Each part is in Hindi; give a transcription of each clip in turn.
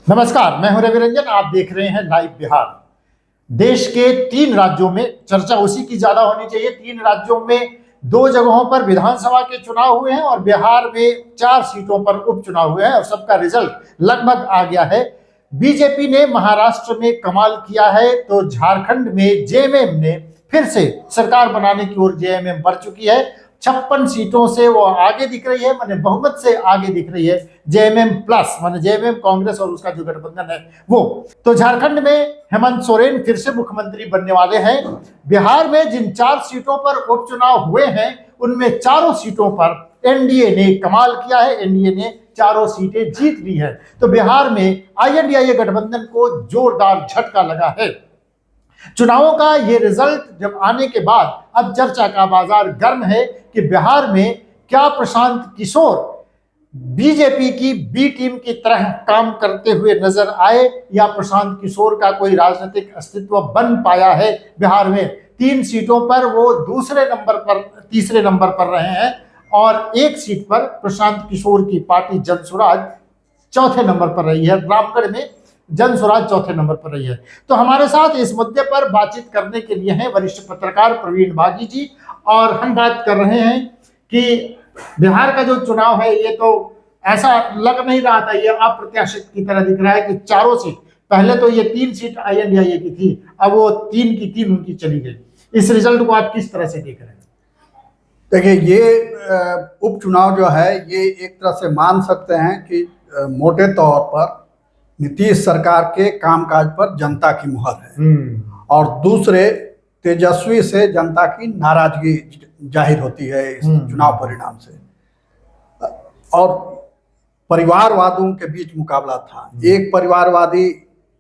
नमस्कार, मैं हूं रवि रंजन। आप देख रहे हैं लाइव बिहार। देश के 3 राज्यों में चर्चा उसी की ज्यादा होनी चाहिए। 3 राज्यों में 2 जगहों पर विधानसभा के चुनाव हुए हैं और बिहार में 4 सीटों पर उपचुनाव हुए हैं और सबका रिजल्ट लगभग आ गया है। बीजेपी ने महाराष्ट्र में कमाल किया है तो झारखंड में जेएमएम ने फिर से सरकार बनाने की ओर जेएमएम बढ़ चुकी है। 56 सीटों से वो आगे दिख रही है, माने बहुमत से आगे दिख रही है। जेएमएम प्लस माने जेएमएम कांग्रेस और उसका जो गठबंधन है वो। तो झारखंड में हेमंत सोरेन फिर से मुख्यमंत्री बनने वाले हैं। बिहार में जिन 4 सीटों पर उपचुनाव हुए हैं उनमें चारों सीटों पर एनडीए ने कमाल किया है। एनडीए ने चारों सीटें जीत ली है। तो बिहार में आईएनडीआईए गठबंधन को जोरदार झटका लगा है। चुनावों का ये रिजल्ट जब आने के बाद अब चर्चा का बाजार गर्म है कि बिहार में क्या प्रशांत किशोर बीजेपी की बी टीम की तरह काम करते हुए नजर आए या प्रशांत किशोर का कोई राजनीतिक अस्तित्व बन पाया है। बिहार में 3 सीटों पर वो तीसरे नंबर पर रहे हैं और 1 सीट पर प्रशांत किशोर की पार्टी जनसुराज चौथे नंबर पर रही है। रामगढ़ में जनसुराज चौथे नंबर पर रही है। तो हमारे साथ इस मुद्दे पर बातचीत करने के लिए हैं वरिष्ठ पत्रकार प्रवीण बागी जी। और हम बात कर रहे हैं कि बिहार का जो चुनाव है ये तो ऐसा लग नहीं रहा था, ये अप्रत्याशित की तरह दिख रहा है कि चारों सीट, पहले तो ये 3 सीट आईएनडीआईए की थी, अब वो 3 की 3 उनकी चली गई। इस रिजल्ट को आप किस तरह से देख रहे हैं? देखिए, ये उपचुनाव जो है ये एक तरह से मान सकते हैं कि मोटे तौर पर नीतीश सरकार के कामकाज पर जनता की मुहर है और दूसरे तेजस्वी से जनता की नाराजगी जाहिर होती है इस चुनाव परिणाम से। और परिवारवादियों के बीच मुकाबला था। एक परिवारवादी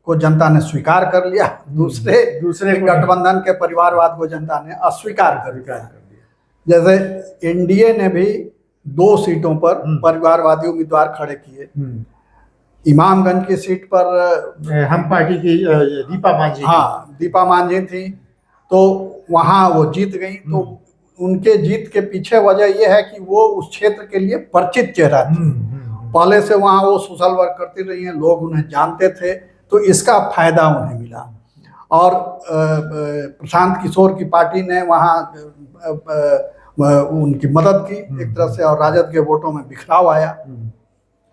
को जनता ने स्वीकार कर लिया, दूसरे गठबंधन के परिवारवाद को जनता ने अस्वीकार कर दिया। जैसे एनडीए ने भी 2 सीटों पर परिवारवादी उम्मीदवार खड़े किए। इमामगंज की सीट पर हम पार्टी की दीपा मांझी, दीपा मांझी थी, तो वहां वो जीत गई। तो उनके जीत के पीछे वजह यह है कि वो उस क्षेत्र के लिए परिचित चेहरा थी। पहले से वहां वो सोशल वर्क करती रही हैं, लोग उन्हें जानते थे, तो इसका फायदा उन्हें मिला। और प्रशांत किशोर की पार्टी ने वहां उनकी मदद की एक तरह से और राजद के वोटों में बिखराव आया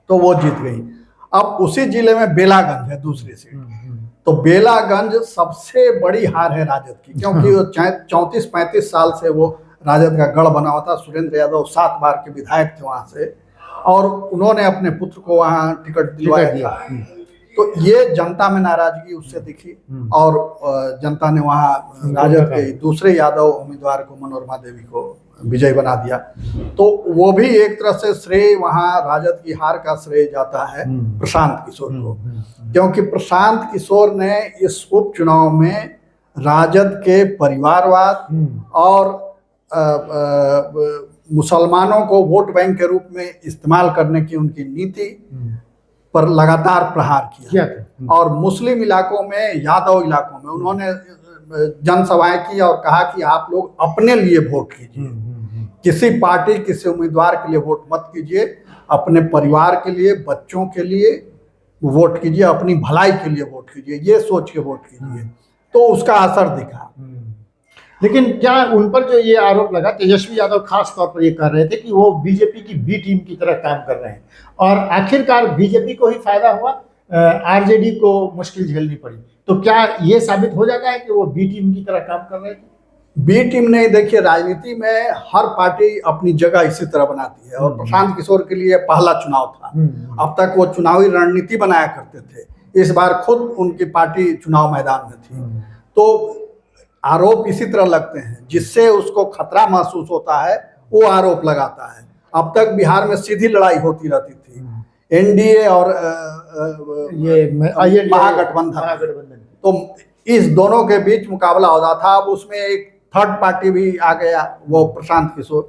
तो वो जीत गई। अब उसी जिले में बेलागंज है दूसरी सीट। तो बेलागंज सबसे बड़ी हार है राजद की, क्योंकि वो 34-35 साल से वो राजद का गढ़ बना हुआ था। सुरेंद्र यादव 7 बार के विधायक थे वहां से और उन्होंने अपने पुत्र को वहां टिकट दिलवाया था। तो ये जनता में नाराजगी उससे दिखी और जनता ने वहां राजद के दूसरे यादव उम्मीदवार को मनोरमा देवी को विजय बना दिया। तो वो भी एक तरह से श्रेय वहां राजद की हार का श्रेय जाता है प्रशांत किशोर को, क्योंकि प्रशांत किशोर ने इस उपचुनाव में राजद के परिवारवाद और मुसलमानों को वोट बैंक के रूप में इस्तेमाल करने की उनकी नीति पर लगातार प्रहार किया। और मुस्लिम इलाकों में, यादव इलाकों में उन्होंने जनसभाएं की और कहा कि आप लोग अपने लिए वोट कीजिए, किसी पार्टी किसी उम्मीदवार के लिए वोट मत कीजिए, अपने परिवार के लिए, बच्चों के लिए वोट कीजिए, अपनी भलाई के लिए वोट कीजिए, ये सोच के वोट कीजिए। तो उसका असर दिखा। लेकिन क्या उन पर जो ये आरोप लगा, तेजस्वी यादव खास तौर पर ये कह रहे थे कि वो बीजेपी की बी टीम की तरह काम कर रहे हैं और आखिरकार बीजेपी को ही फायदा हुआ, आरजेडी को मुश्किल झेलनी पड़ी। तो क्या ये साबित हो जाता है कि वो बी टीम की तरह काम कर रहे थे? बी टीम नहीं, देखिए राजनीति में हर पार्टी अपनी जगह इसी तरह बनाती है और प्रशांत किशोर के लिए पहला चुनाव था। अब तक वो चुनावी रणनीति बनाया करते थे, इस बार खुद उनकी पार्टी चुनाव मैदान में थी। तो आरोप इसी तरह लगते हैं, जिससे उसको खतरा महसूस होता है वो आरोप लगाता है। अब तक बिहार में सीधी लड़ाई होती रहती थी एनडीए और ये महागठबंधन, तो इस दोनों के बीच मुकाबला होता था। अब उसमें एक थर्ड पार्टी भी आ गया, वो प्रशांत किशोर।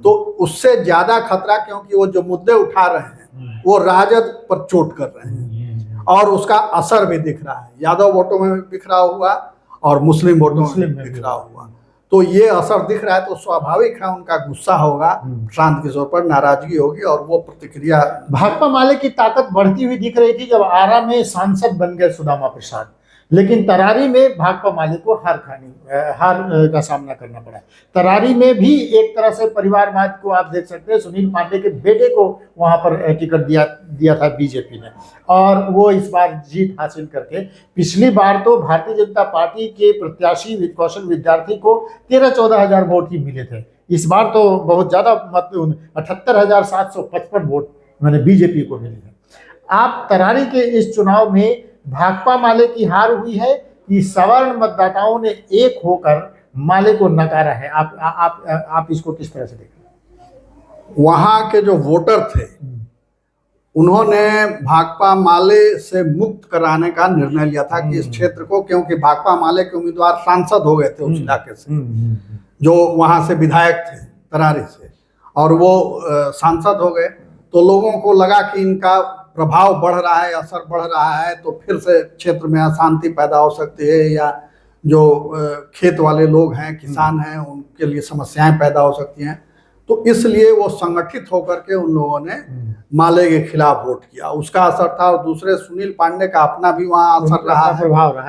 तो उससे ज्यादा खतरा, क्योंकि वो जो मुद्दे उठा रहे हैं वो राजद पर चोट कर रहे हैं और उसका असर भी दिख रहा है। यादव वोटों में बिखरा हुआ और मुस्लिम वोटों में बिखरा हुआ। तो ये असर दिख रहा है, तो स्वाभाविक है उनका गुस्सा होगा, प्रशांत किशोर पर नाराजगी होगी और वो प्रतिक्रिया। भाकपा माले की ताकत बढ़ती हुई दिख रही थी जब आरा में सांसद बन गए सुदामा प्रसाद, लेकिन तरारी में भाकपा माले को हार का सामना करना पड़ा। तरारी में भी एक तरह से परिवारवाद को आप देख सकते हैं, सुनील पांडे के बेटे को वहां पर टिकट दिया था बीजेपी ने, और वो इस बार जीत हासिल करके, पिछली बार तो भारतीय जनता पार्टी के प्रत्याशी कौशल विद्यार्थी को 13-14 हजार वोट ही मिले थे। इस बार तो बहुत ज्यादा मत 78,755 वोट मैंने बीजेपी को मिले हैं। आप तरारी के इस चुनाव में भाकपा माले की हार हुई है कि सवर्ण मतदाताओं ने एक होकर माले को नकारा है? आप इसको किस तरह से देखें? वहां के जो वोटर थे उन्होंने भाकपा माले से मुक्त कराने का निर्णय लिया था कि इस क्षेत्र को, क्योंकि भाकपा माले के उम्मीदवार सांसद हो गए थे उस इलाके से, जो वहां से विधायक थे तरारी से, और वो सांसद हो गए, तो लोगों को लगा कि इनका प्रभाव बढ़ रहा है, असर बढ़ रहा है, तो फिर से क्षेत्र में अशांति पैदा हो सकती है, या जो खेत वाले लोग हैं, किसान हैं, उनके लिए समस्याएं पैदा हो सकती हैं। तो इसलिए वो संगठित होकर के उन लोगों ने माले के खिलाफ वोट किया, उसका असर था। और दूसरे सुनील पांडे का अपना भी वहाँ असर रहा है,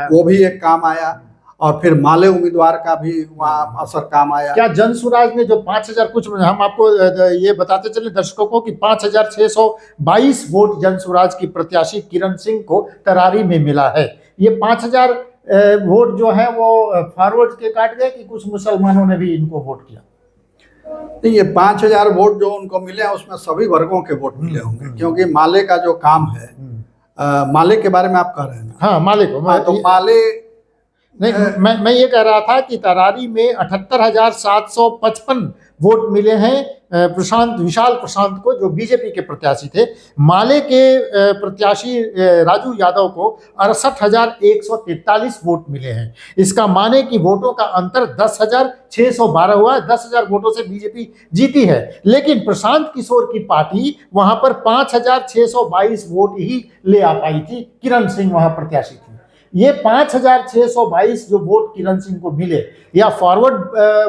वो भी एक काम आया, और फिर माले उम्मीदवार का भी वहाँ असर काम आया। क्या जनसुराज ने जो 5,000 कुछ, हम आपको ये बताते चले दर्शकों को कि 5,622 वोट जनसुराज की प्रत्याशी किरण सिंह को तरारी में मिला है। ये 5,000 वोट जो है वो फॉरवर्ड के काट गए कि कुछ मुसलमानों ने भी इनको वोट किया? नहीं, ये 5,000 वोट जो उनको मिले हैं उसमें सभी वर्गों के वोट मिले होंगे, क्योंकि माले का जो काम है, माले के बारे में आप कह रहे हैं ना? हाँ, माले को। तो माले नहीं, मैं ये कह रहा था कि तरारी में 78,755 वोट मिले हैं विशाल प्रशांत को, जो बीजेपी के प्रत्याशी थे। माले के प्रत्याशी राजू यादव को 68,143 वोट मिले हैं। इसका माने कि वोटों का अंतर 10,612 हुआ है। 10,000 वोटों से बीजेपी जीती है, लेकिन प्रशांत किशोर की पार्टी वहां पर 5,622 वोट ही ले आ पाई थी। किरण सिंह वहां प्रत्याशी थी। ये 5,622 जो वोट किरण सिंह को मिले, या फॉरवर्ड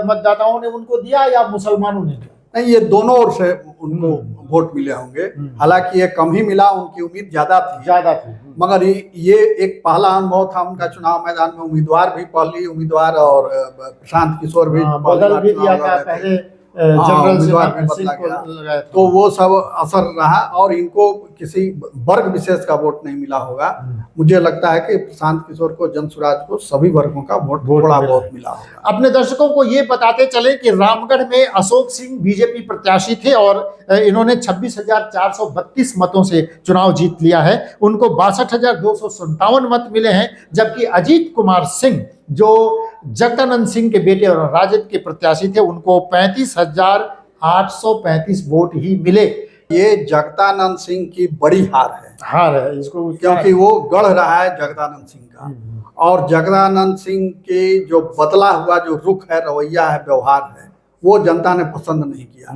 मतदाताओं ने उनको दिया या मुसलमानों ने दिया? नहीं, ये दोनों ओर से उनको वोट मिले होंगे। हालांकि ये कम ही मिला, उनकी उम्मीद ज्यादा थी। मगर ये एक पहला अनुभव था उनका चुनाव मैदान में। उम्मीदवार भी पहली उम्मीदवार, और प्रशांत किशोर भी बदल भी दिया था पहले, उम्मीदवार में बदला गया, तो वो सब असर रहा, और इनको किसी वर्ग विशेष का वोट नहीं मिला होगा। मुझे लगता है कि प्रशांत किशोर को, जनसुराज को सभी वर्गों का वोट थोड़ा बहुत मिला होगा। अपने दर्शकों को ये बताते चले कि रामगढ़ में अशोक सिंह बीजेपी प्रत्याशी थे, और इन्होंने 26,432 मतों से चुनाव जीत लिया है। उनको 62,257 मत मिले हैं, जबकि अजीत कुमार सिंह जो जगदानंद सिंह के बेटे और राजद के प्रत्याशी थे, उनको 35,835 वोट ही मिले। ये जगदानंद सिंह की बड़ी हार है इसको, क्योंकि वो गढ़ रहा है जगदानंद सिंह का, और जगदानंद सिंह के जो बदला हुआ जो रुख है, रवैया है, व्यवहार है, वो जनता ने पसंद नहीं किया।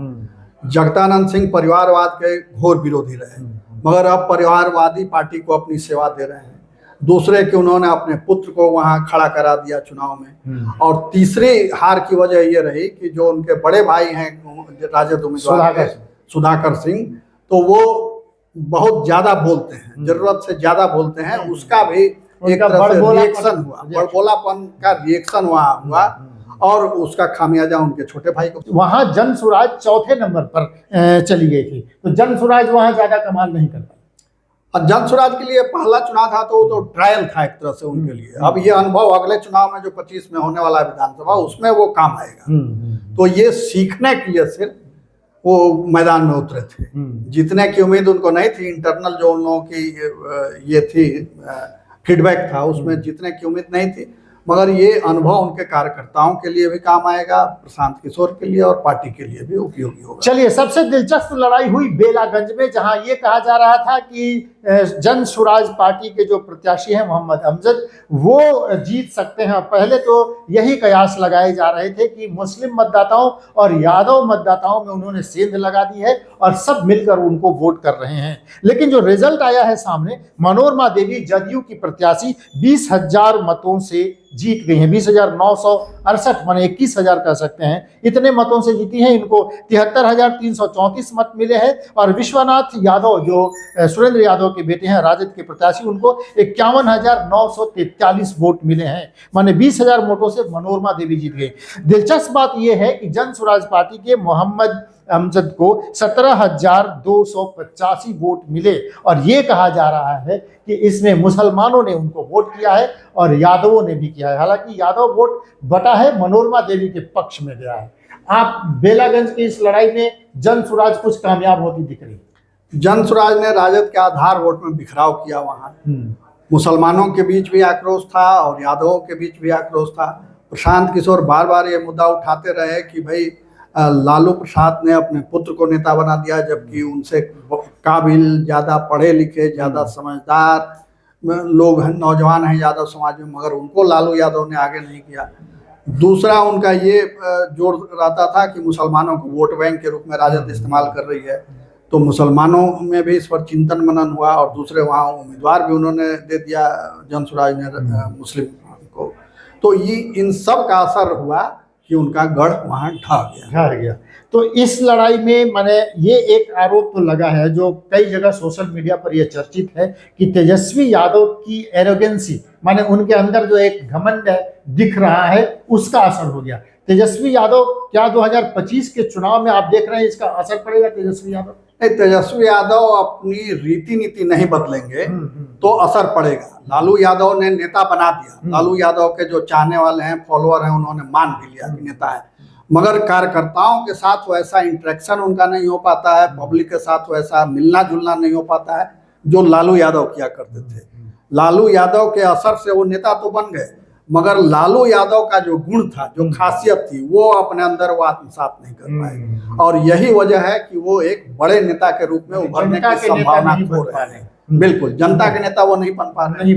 जगदानंद सिंह परिवारवाद के घोर विरोधी रहे, मगर अब परिवारवादी पार्टी को अपनी सेवा दे रहे हैं। दूसरे कि उन्होंने अपने पुत्र को वहां खड़ा करा दिया चुनाव में। और तीसरी हार की वजह ये रही कि जो उनके बड़े भाई हैं राजद उम्मीदवार सुधाकर सिंह, तो वो बहुत ज्यादा बोलते हैं, जरूरत से ज्यादा बोलते हैं। उसका भी एक तरह से रिएक्शन हुआ, बड़बोलापन का रिएक्शन वहां हुआ, और उसका खामियाजा उनके छोटे भाई को। वहां जनसुराज चौथे नंबर पर चली गई थी, तो जनसुराज वहां ज्यादा कमाल नहीं कर पाई। और जनसुराज के लिए पहला चुनाव था, तो ट्रायल था एक तरह से उनके लिए। अब ये अनुभव अगले चुनाव में जो 25 में होने वाला है विधानसभा, उसमें वो काम आएगा। तो ये सीखने के लिए सिर्फ वो मैदान में उतरे थे। जीतने की उम्मीद उनको नहीं थी। इंटरनल जो उन लोगों की ये थी, फीडबैक था, उसमें जीतने की उम्मीद नहीं थी। मगर ये अनुभव उनके कार्यकर्ताओं के लिए भी काम आएगा, प्रशांत किशोर के लिए और पार्टी के लिए भी उपयोगी होगा। चलिए, सबसे दिलचस्प लड़ाई हुई बेलागंज में, जहां ये कहा जा रहा था कि जनसुराज पार्टी के जो प्रत्याशी हैं मोहम्मद अमजद, वो जीत सकते हैं। पहले तो यही कयास लगाए जा रहे थे कि मुस्लिम मतदाताओं और यादव मतदाताओं में उन्होंने सेंध लगा दी है और सब मिलकर उनको वोट कर रहे हैं। लेकिन जो रिजल्ट आया है सामने, मनोरमा देवी जदयू की प्रत्याशी 20,000 मतों से जीत गई हैं। 20,968 माने 21,000 कह सकते हैं, इतने मतों से जीती हैं। इनको 73,334 मत मिले हैं। और विश्वनाथ यादव जो सुरेंद्र यादव के बेटे हैं, राजद के प्रत्याशी, उनको 51,943 वोट मिले हैं। माने 20,000 वोटों से मनोरमा देवी जीत गई। दिलचस्प बात यह है कि जन स्वराज पार्टी के मोहम्मद अमजद को 17,285 वोट मिले और ये कहा जा रहा है कि इसमें मुसलमानों ने उनको वोट किया है और यादवों ने भी किया है। हालांकि यादव वोट बटा है, मनोरमा देवी के पक्ष में गया है। आप बेलागंज की इस लड़ाई में जन स्वराज कुछ कामयाब होती दिख रही? जन स्वराज ने राजद के आधार वोट में बिखराव किया। वहाँ मुसलमानों के बीच भी आक्रोश था और यादवों के बीच भी आक्रोश था। प्रशांत किशोर बार बार ये मुद्दा उठाते रहे कि भाई लालू प्रसाद ने अपने पुत्र को नेता बना दिया, जबकि उनसे काबिल, ज़्यादा पढ़े लिखे, ज़्यादा समझदार लोग हैं, नौजवान हैं यादव समाज में, मगर उनको लालू यादव ने आगे नहीं किया। दूसरा उनका ये जोर रहता था कि मुसलमानों को वोट बैंक के रूप में राजद इस्तेमाल कर रही है, तो मुसलमानों में भी इस पर चिंतन मनन हुआ और दूसरे वहाँ उम्मीदवार भी उन्होंने दे दिया जन स्वराज ने मुस्लिम को। तो ये इन सब का असर हुआ कि उनका गढ़ वहाँ ढह गया। तो इस लड़ाई में माने ये एक आरोप तो लगा है जो कई जगह सोशल मीडिया पर यह चर्चित है कि तेजस्वी यादव की एरोगेंसी, माने उनके अंदर जो एक घमंड दिख रहा है, उसका असर हो गया। तेजस्वी यादव क्या 2025 के चुनाव में आप देख रहे हैं इसका असर पड़ेगा तेजस्वी यादव? नहीं, तेजस्वी यादव अपनी रीति नीति नहीं बदलेंगे तो असर पड़ेगा। लालू यादव ने नेता बना दिया। लालू यादव के जो चाहने वाले हैं, फॉलोअर हैं, उन्होंने मान भी लिया कि नेता है, मगर कार्यकर्ताओं के साथ वैसा इंटरेक्शन उनका नहीं हो पाता है, पब्लिक के साथ वैसा मिलना जुलना नहीं हो पाता है जो लालू यादव किया करते थे। लालू यादव के असर से वो नेता तो बन गए, मगर लालू यादव का जो गुण था, जो खासियत थी, वो अपने अंदर वो आत्मसात नहीं कर पाए और यही वजह है कि वो एक बड़े नेता के रूप में उभरने की संभावना खो रहे हैं। बिल्कुल, जनता के नेता वो नहीं बन पा रहे।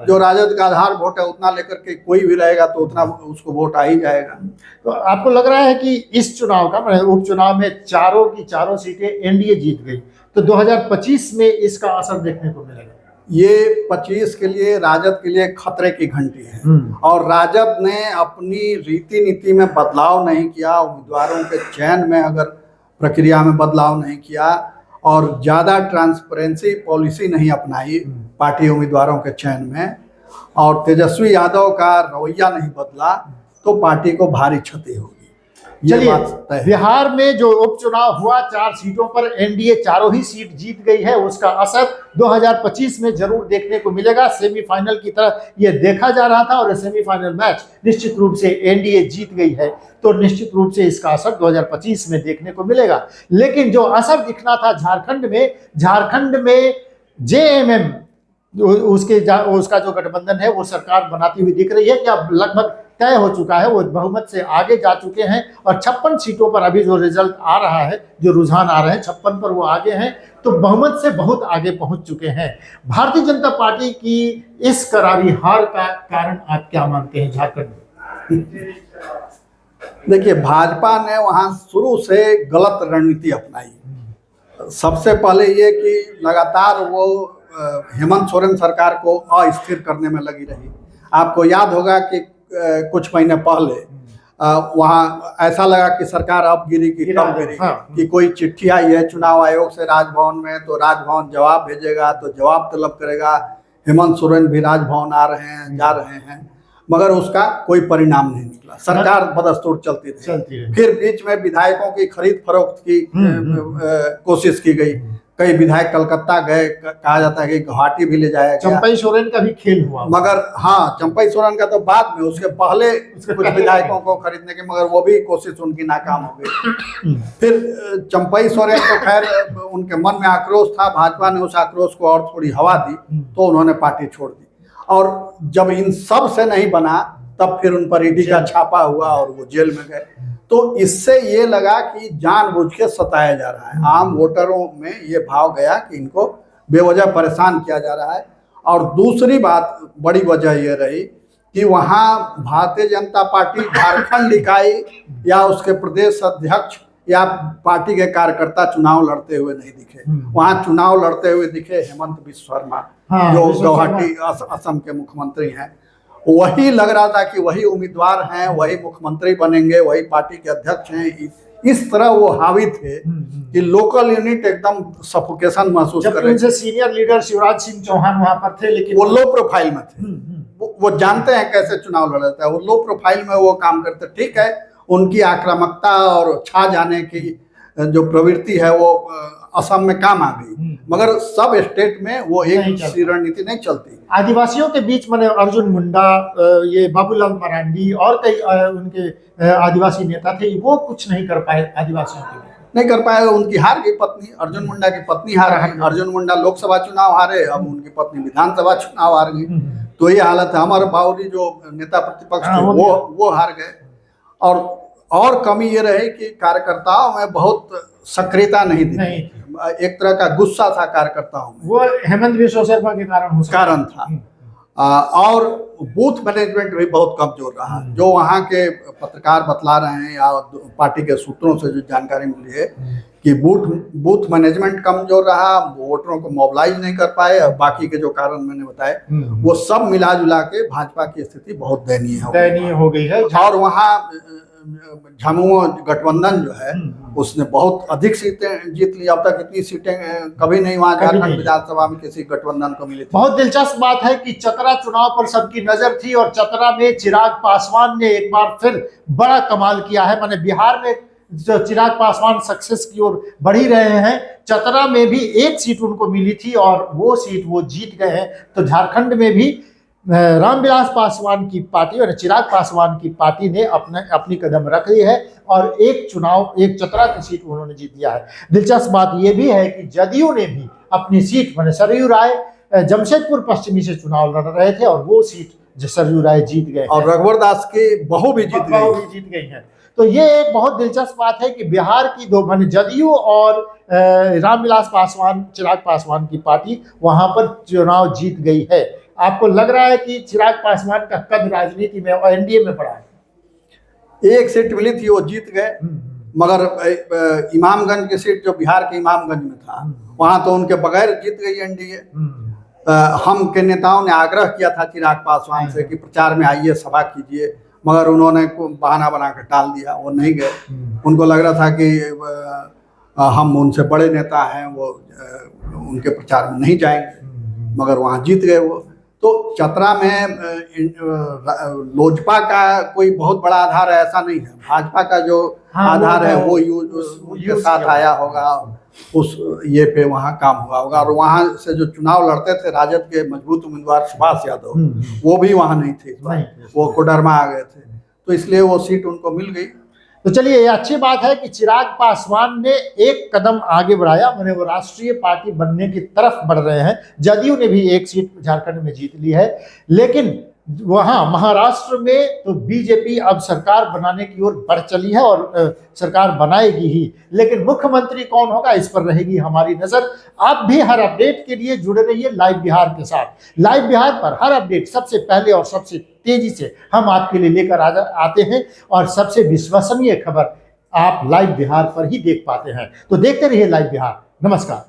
जो राजद का आधार वोट है उतना लेकर के कोई भी रहेगा तो उतना उसको वोट आ ही जाएगा। तो आपको लग रहा है कि इस चुनाव का उपचुनाव में चारों की चारों सीटें एनडीए जीत गई, तो 2025 में इसका असर देखने को मिलेगा? ये 25 के लिए राजद के लिए खतरे की घंटी है और राजद ने अपनी रीति नीति में बदलाव नहीं किया, उम्मीदवारों के चयन में अगर प्रक्रिया में बदलाव नहीं किया और ज़्यादा ट्रांसपेरेंसी पॉलिसी नहीं अपनाई पार्टी उम्मीदवारों के चयन में, और तेजस्वी यादव का रवैया नहीं बदला, तो पार्टी को भारी क्षति होगी। चलिए, बिहार में जो उपचुनाव हुआ 4 सीटों पर एनडीए चारों ही सीट जीत गई है, उसका असर 2025 में जरूर देखने को मिलेगा। सेमीफाइनल की तरह यह देखा जा रहा था और सेमीफाइनल मैच निश्चित रूप से एनडीए जीत गई है, तो निश्चित रूप से इसका असर 2025 में देखने को मिलेगा। लेकिन जो असर दिखना था झारखंड में जेएमएम उसका जो गठबंधन है वो सरकार बनाती हुई दिख रही है कि अब लगभग तय हो चुका है, वो बहुमत से आगे जा चुके हैं और 56 सीटों पर अभी जो रिजल्ट आ रहा है, जो रुझान आ रहे हैं, 56 पर वो आगे हैं, तो बहुमत से बहुत आगे पहुंच चुके हैं। भारतीय जनता पार्टी की इस करारी हार का कारण आप क्या मानते हैं झारखंड में? देखिए, भाजपा ने वहां शुरू से गलत रणनीति अपनाई। सबसे पहले ये कि लगातार वो हेमंत सोरेन सरकार को अस्थिर करने में लगी रही। आपको याद होगा कि कुछ महीने पहले वहाँ ऐसा लगा कि सरकार अब गिरी कि कब गिरी, कि कोई चिट्ठी आई है चुनाव आयोग से राजभवन में, तो राजभवन जवाब भेजेगा, तो जवाब तलब करेगा। हेमंत सोरेन भी राजभवन आ रहे हैं, जा रहे हैं, मगर उसका कोई परिणाम नहीं निकला। सरकार बदस्तूर चलती रही। फिर बीच में विधायकों की खरीद फरोख्त की कोशिश की गई। कई विधायक कलकत्ता गए, कहा जाता है कि गुवाहाटी भी ले जाया गया। चंपई सोरेन का भी खेल हुआ, मगर हाँ, चंपई सोरेन का तो बाद में, उसके पहले कुछ विधायकों को खरीदने की, मगर वो भी कोशिश उनकी नाकाम हो गई। फिर चंपई सोरेन को खैर उनके मन में आक्रोश था, भाजपा ने उस आक्रोश को और थोड़ी हवा दी तो उन्होंने पार्टी छोड़ दी। और जब इन सब से नहीं बना तब फिर उन पर ईडी का छापा हुआ और वो जेल में गए। तो इससे ये लगा कि जानबूझ के सताया जा रहा है। आम वोटरों में ये भाव गया कि इनको बेवजह परेशान किया जा रहा है। और दूसरी बात, बड़ी वजह ये रही कि वहाँ भारतीय जनता पार्टी झारखंड इकाई या उसके प्रदेश अध्यक्ष या पार्टी के कार्यकर्ता चुनाव लड़ते हुए नहीं दिखे। वहाँ चुनाव लड़ते हुए दिखे हेमंत बिस्व शर्मा, जो गुवाहाटी असम के मुख्यमंत्री हैं। वही लग रहा था कि वही उम्मीदवार हैं, वही मुख्यमंत्री बनेंगे, वही पार्टी के अध्यक्ष हैं। इस तरह वो हावी थे कि लोकल यूनिट एकदम सफोकेशन महसूस कर जबकि रहे उनसे थे। सीनियर लीडर शिवराज सिंह चौहान वहां पर थे, लेकिन वो लो प्रोफाइल में थे। वो जानते हैं कैसे चुनाव लड़ा जाता है, वो लो प्रोफाइल में वो काम करते। ठीक है, उनकी आक्रामकता और छा जाने की जो प्रवृत्ति है वो असम में काम आ गई, मगर सब स्टेट में वो नहीं एक चलता। सी रणनीति नहीं चलती। आदिवासियों के बीच मैंने अर्जुन मुंडा, ये बाबूलाल मरांडी और कई उनके आदिवासी नेता थे, वो कुछ नहीं कर पाए आदिवासियों के लिए। नहीं कर पाए। उनकी हार गई पत्नी, अर्जुन मुंडा की पत्नी हार गई। अर्जुन मुंडा लोकसभा चुनाव हारे, अब उनकी पत्नी विधानसभा चुनाव हार गई। तो ये हालत है। अमर बावरी जो नेता प्रतिपक्ष थे वो हार गए। और कमी ये रही कि कार्यकर्ताओं में बहुत सक्रियता नहीं दिखी। एक तरह का गुस्सा था कार्यकर्ताओं में, वो हेमंत बिस्वा शर्मा के कारण था। और बूथ मैनेजमेंट भी बहुत कमजोर रहा। जो वहाँ के पत्रकार बतला रहे हैं या पार्टी के सूत्रों से जो जानकारी मिली है कि बूथ मैनेजमेंट कमजोर रहा, वोटरों को मोबिलाइज नहीं कर पाए, और बाकी के जो कारण मैंने बताए वो सब मिला जुला के भाजपा की स्थिति बहुत दयनीय हो गई है। और वहाँ झामुमो गठबंधन जो है उसने बहुत अधिक सीटें जीत ली। अब तक इतनी सीटें कभी नहीं वहाँ झारखंड विधानसभा में किसी गठबंधन को मिली थी। बहुत दिलचस्प बात है कि चतरा चुनाव पर सबकी नजर थी और चतरा में चिराग पासवान ने एक बार फिर बड़ा कमाल किया है। माने बिहार में जो चिराग पासवान सक्सेस की ओर बढ़ ही रहे हैं, चतरा में भी एक सीट उनको मिली थी और वो सीट वो जीत गए हैं। तो झारखंड में भी रामविलास पासवान की पार्टी और चिराग पासवान की पार्टी ने अपनी कदम रख ली है और एक चतरा की सीट उन्होंने जीत लिया है। दिलचस्प बात यह भी है कि जदयू ने भी अपनी सीट माने सरयू राय जमशेदपुर पश्चिमी से चुनाव लड़ रहे थे और वो सीट सरयू राय जीत गए और रघुवर दास की बहू भी जीत गई है। तो ये एक बहुत दिलचस्प बात है कि बिहार की दो माने जदयू और रामविलास पासवान चिराग पासवान की पार्टी वहां पर चुनाव जीत गई है। आपको लग रहा है कि चिराग पासवान का कद राजनीति में और एनडीए में पड़ा है? एक सीट मिली थी वो जीत गए, मगर इमामगंज की सीट जो बिहार के इमामगंज में था वहां तो उनके बगैर जीत गई एनडीए। हम के नेताओं ने आग्रह किया था चिराग पासवान से कि प्रचार में आइए, सभा कीजिए, मगर उन्होंने बहाना बना कर टाल दिया, वो नहीं गए। उनको लग रहा था कि हम उनसे बड़े नेता हैं, वो उनके प्रचार में नहीं जाएंगे, मगर वहाँ जीत गए वो। तो चतरा में लोजपा का कोई बहुत बड़ा आधार है ऐसा नहीं है। भाजपा का जो आधार है वो उसके साथ आया होगा, उस ये पे वहाँ काम हुआ होगा। और वहाँ से जो चुनाव लड़ते थे राजद के मजबूत उम्मीदवार सुभाष यादव, वो भी वहाँ नहीं थे, वो कोडरमा आ गए थे, तो इसलिए वो सीट उनको मिल गई। तो चलिए, ये अच्छी बात है कि चिराग पासवान ने एक कदम आगे बढ़ाया, माने वो राष्ट्रीय पार्टी बनने की तरफ बढ़ रहे हैं। जदयू ने भी एक सीट झारखंड में जीत ली है, लेकिन वहाँ महाराष्ट्र में तो बीजेपी अब सरकार बनाने की ओर बढ़ चली है और सरकार बनाएगी ही, लेकिन मुख्यमंत्री कौन होगा इस पर रहेगी हमारी नजर। आप भी हर अपडेट के लिए जुड़े रहिए लाइव बिहार के साथ। लाइव बिहार पर हर अपडेट सबसे पहले और सबसे तेजी से हम आपके लिए लेकर आते हैं और सबसे विश्वसनीय खबर आप लाइव बिहार पर ही देख पाते हैं। तो देखते रहिए लाइव बिहार। नमस्कार।